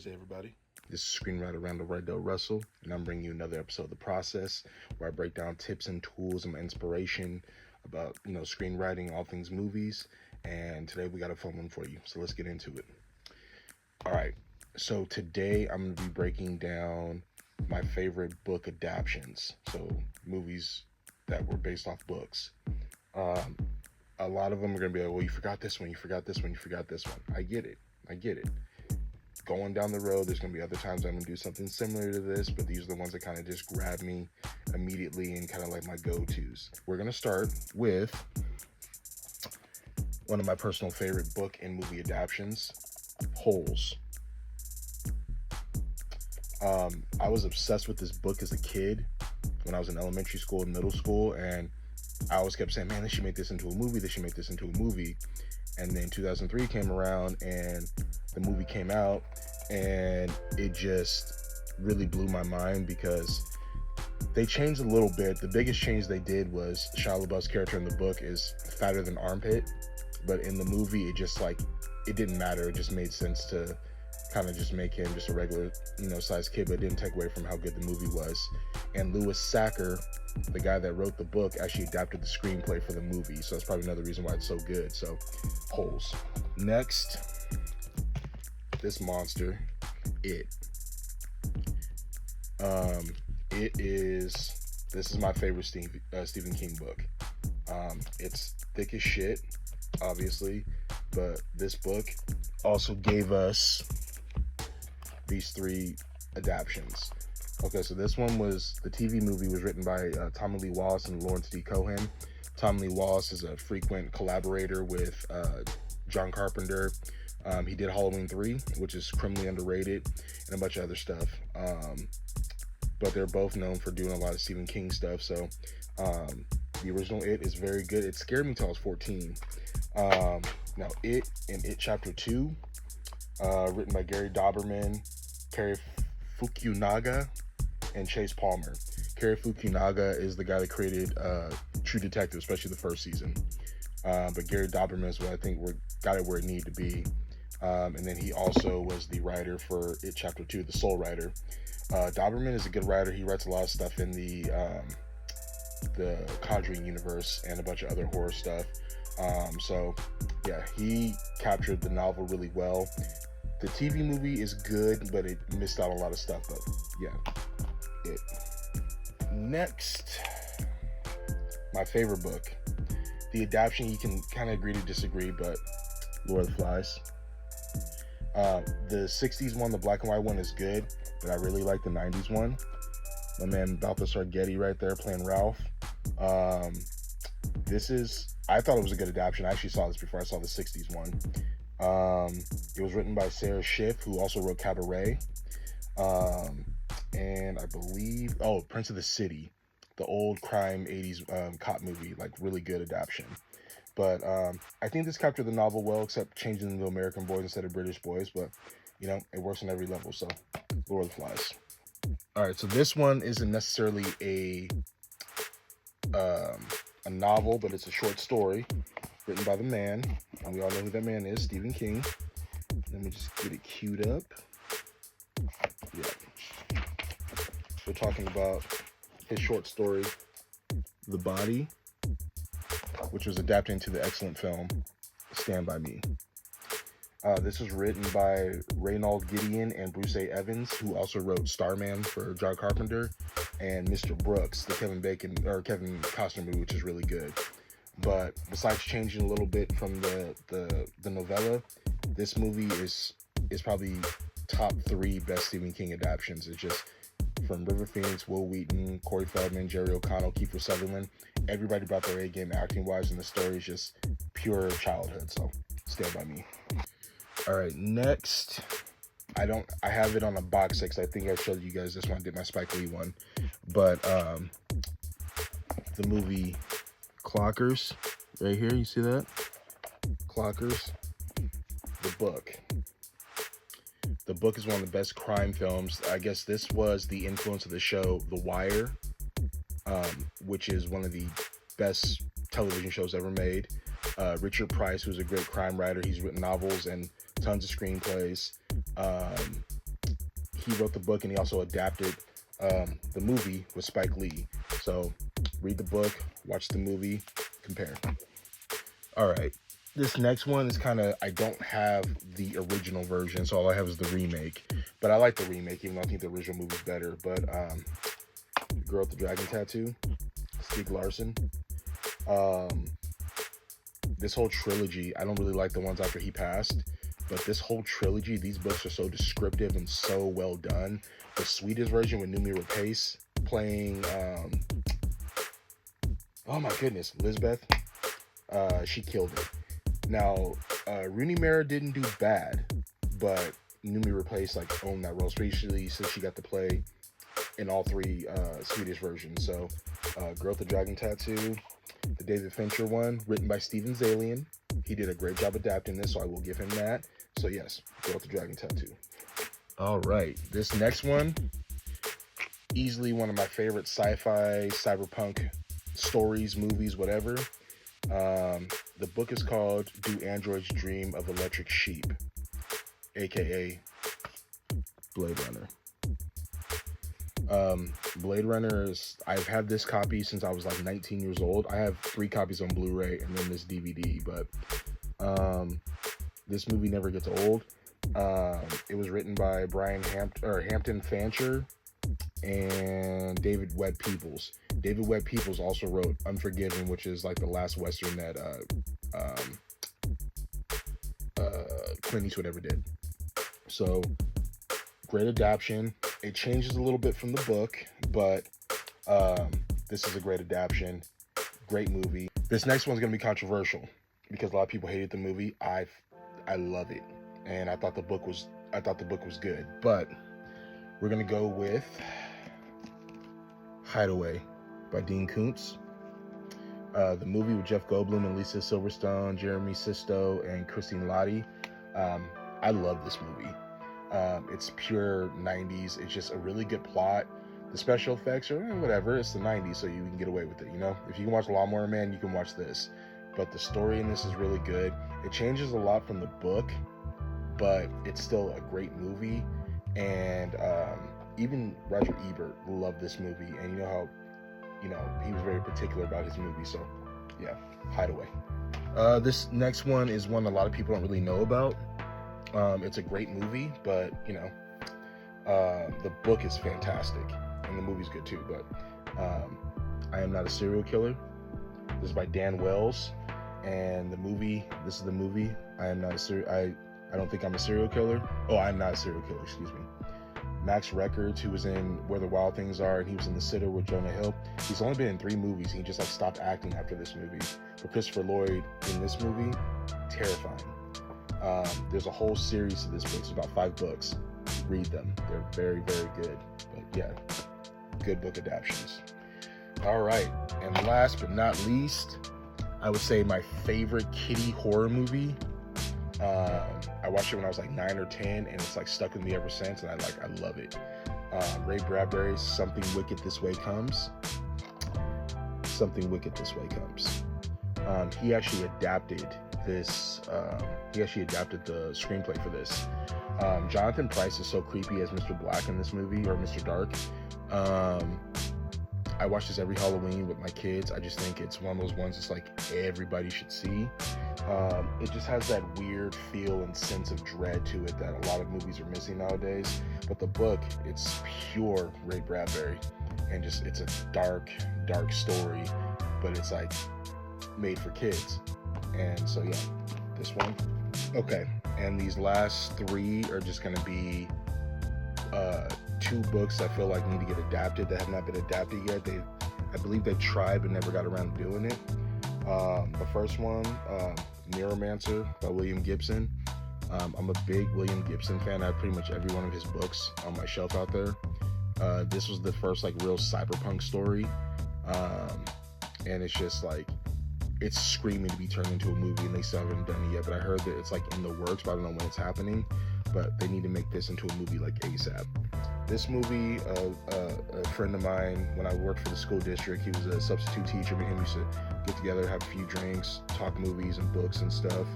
Thursday, everybody. This is Screenwriter Randall, and I'm bringing you another episode of The Process, where I break down tips and tools and inspiration about, screenwriting, all things movies. And today we got a fun one for you, so let's get into it. All right, so today I'm going to be breaking down my favorite book adaptions, so movies that were based off books. A lot of them are going to be like, well, you forgot this one, you forgot this one, you forgot this one. I get it. Going down the road, there's going to be other times I'm going to do something similar to this, but these are the ones that kind of just grab me immediately and kind of like my go-tos. We're going to start with one of my personal favorite book and movie adaptions, Holes. I was obsessed with this book as a kid when I was in elementary school and middle school, and I always kept saying, man, they should make this into a movie. And then 2003 came around and the movie came out, and it just really blew my mind because they changed a little bit. The biggest change they did was Shia LaBeouf's character in the book is fatter than armpit, but in the movie it didn't matter. It just made sense to kind of just make him just a regular, sized kid, but it didn't take away from how good the movie was. And Louis Sacker, the guy that wrote the book, actually adapted the screenplay for the movie, so that's probably another reason why it's so good. So, Holes. Next, this monster, It. This is my favorite Stephen King book. It's thick as shit, obviously, but this book also gave us these three adaptions. Okay, so this one was, the TV movie was written by Tommy Lee Wallace and Lawrence D. Cohen. Tommy Lee Wallace is a frequent collaborator with John Carpenter. He did Halloween 3, which is criminally underrated, and a bunch of other stuff. But they're both known for doing a lot of Stephen King stuff. So the original It is very good. It scared me till I was 14. Now, It and It Chapter 2, written by Gary Dauberman, Cary Fukunaga, and Chase Palmer. Cary Fukunaga is the guy that created True Detective, especially the first season. But Gary Dauberman is what I think got it where it needed to be. And then he also was the writer for It Chapter 2, the sole writer. Dauberman is a good writer. He writes a lot of stuff in the Conjuring universe and a bunch of other horror stuff. So yeah, he captured the novel really well. The TV movie is good, but it missed out on a lot of stuff. But yeah, It. Next, my favorite book. The adaptation, you can kind of agree to disagree, but Lord of the Flies. The 60s one, the black and white one, is good, but I really like the 90s one. My man Balthazar Getty right there playing Ralph. I thought it was a good adaptation. I actually saw this before I saw the 60s one. It was written by Sarah Schiff, who also wrote Cabaret. And I believe, Prince of the City, the old crime 80s cop movie, like really good adaptation. But I think this captured the novel well, except changing them to American boys instead of British boys. But, it works on every level. So, Lord of the Flies. All right, so this one isn't necessarily a novel, but it's a short story written by the man, and we all know who that man is, Stephen King. Let me just get it queued up. Yeah. We're talking about his short story, The Body, which was adapted into the excellent film Stand By Me. This was written by Reynold Gideon and Bruce A. Evans, who also wrote Starman for John Carpenter, and Mr. Brooks, the Kevin Costner movie, which is really good. But besides changing a little bit from the novella, this movie is probably top 3 best Stephen King adaptions. It's just from River Phoenix, Will Wheaton, Corey Feldman, Jerry O'Connell, Kiefer Sutherland. Everybody brought their A game acting wise, and the story is just pure childhood. So Stand By Me. All right, next, I have it on a box set, 'cause I think I showed you guys this one. I did my Spike Lee one, but the movie Clockers, right here, you see that? Clockers, the book. The book is one of the best crime films. I guess this was the influence of the show The Wire, which is one of the best television shows ever made. Richard Price, who's a great crime writer, he's written novels and tons of screenplays. he wrote the book and he also adapted the movie with Spike Lee. So read the book, watch the movie, compare. All right. This next one is kind of, I don't have the original version, so all I have is the remake. But I like the remake, even though I think the original movie's better. But Girl with the Dragon Tattoo, Stieg Larsson. This whole trilogy, I don't really like the ones after he passed, but this whole trilogy, these books are so descriptive and so well done. The Swedish version with Noomi Rapace playing, oh my goodness, Lisbeth, she killed it. Now, Rooney Mara didn't do bad, but Noomi Rapace like owned that role, especially since she got to play in all three Swedish versions. So, Girl with the Dragon Tattoo, the David Fincher one, written by Steven Zaillian. He did a great job adapting this, so I will give him that. So yes, Girl with the Dragon Tattoo. All right, this next one, easily one of my favorite sci-fi, cyberpunk stories, movies, whatever. The book is called Do Androids Dream of Electric Sheep, aka Blade Runner. Blade Runner is, I've had this copy since I was like 19 years old. I have 3 copies on Blu-ray and then this DVD, but this movie never gets old. It was written by Hampton Fancher and David Webb Peoples. David Webb Peoples also wrote Unforgiven, which is like the last Western that Clint Eastwood ever did. So, great adaptation. It changes a little bit from the book, but this is a great adaptation. Great movie. This next one's gonna be controversial because a lot of people hated the movie. I love it, and I thought the book was good. But we're gonna go with Hideaway by Dean Koontz. The movie with Jeff Goldblum and Lisa Silverstone, Jeremy Sisto, and Christine Lottie. I love this movie. It's pure 90s. It's just a really good plot. The special effects are whatever. It's the 90s, so you can get away with it, you know? If you can watch Lawnmower Man, you can watch this. But the story in this is really good. It changes a lot from the book, but it's still a great movie. And even Roger Ebert loved this movie. And you know how, he was very particular about his movie. So, yeah, Hideaway. This next one is one a lot of people don't really know about. It's a great movie, but the book is fantastic and the movie's good too. But I Am Not a Serial Killer. This is by Dan Wells, and this is the movie. I Don't Think I'm a Serial Killer. Oh, I'm Not a Serial Killer. Excuse me. Max Records, who was in Where the Wild Things Are, and he was in The Sitter with Jonah Hill. He's only been in 3 movies. He just stopped acting after this movie. But Christopher Lloyd in this movie, terrifying. There's a whole series to this book. It's about 5 books. Read them. They're very, very good. But yeah, good book adaptions. All right. And last but not least, I would say my favorite kiddie horror movie. I watched it when I was like 9 or 10, and it's like stuck with me ever since. And I love it. Ray Bradbury's Something Wicked This Way Comes. Something Wicked This Way Comes. He actually adapted this. He actually adapted the screenplay for this. Jonathan Pryce is so creepy as Mr. Black in this movie, or Mr. Dark. I watch this every Halloween with my kids. I just think it's one of those ones that's like everybody should see. It just has that weird feel and sense of dread to it that a lot of movies are missing nowadays. But the book, it's pure Ray Bradbury, and it's a dark, dark story, but it's like made for kids. And so yeah, this one. Okay, and these last 3 are just gonna be 2 books I feel like need to get adapted that have not been adapted yet. I believe they tried but never got around to doing it. The first one, Neuromancer by William Gibson. I'm a big William Gibson fan. I have pretty much every one of his books on my shelf out there. This was the first like real cyberpunk story, and it's just like it's screaming to be turned into a movie, and they still haven't done it yet. But I heard that it's like in the works, but I don't know when it's happening. But they need to make this into a movie like ASAP. This movie, a friend of mine, when I worked for the school district, he was a substitute teacher. Me and him used to get together, have a few drinks, talk movies and books and stuff.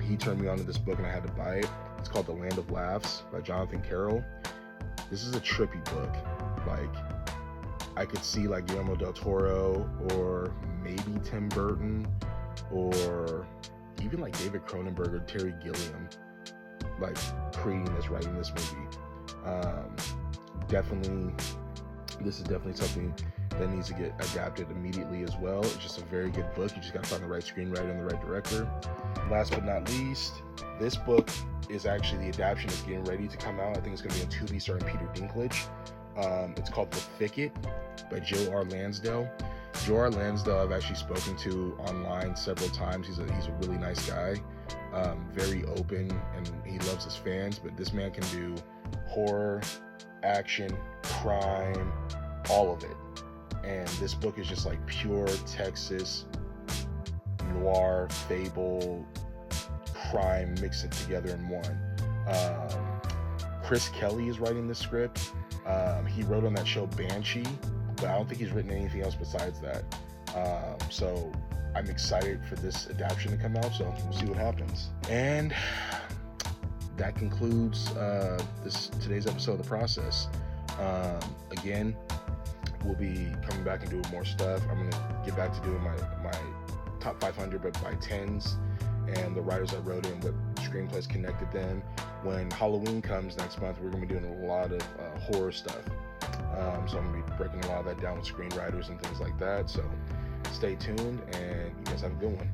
He turned me on to this book and I had to buy it. It's called The Land of Laughs by Jonathan Carroll. this is a trippy book. Like, I could see like Guillermo del Toro or maybe Tim Burton or even like David Cronenberg or Terry Gilliam, like writing this movie. This is definitely something that needs to get adapted immediately as well. It's just a very good book. You just gotta find the right screenwriter and the right director. Last but not least, this book is actually the adaptation that's getting ready to come out. I think it's gonna be on Tubi starring Peter Dinklage. It's called The Thicket by Joe R. Lansdale. Joe R. Lansdale I've actually spoken to online several times. He's a really nice guy, very open, and he loves his fans. But this man can do horror, action, crime, all of it. And this book is just like pure Texas noir, fable, crime, mix it together in one. Chris Kelly is writing the script. He wrote on that show Banshee, but I don't think he's written anything else besides that. So I'm excited for this adaptation to come out, so we'll see what happens. And that concludes today's episode of The Process. Again, we'll be coming back and doing more stuff. I'm going to get back to doing my top 500, but by tens, and the writers I wrote in, what screenplays connected them. When Halloween comes next month, we're going to be doing a lot of horror stuff. So I'm going to be breaking a lot of that down with screenwriters and things like that. So stay tuned, and you guys have a good one.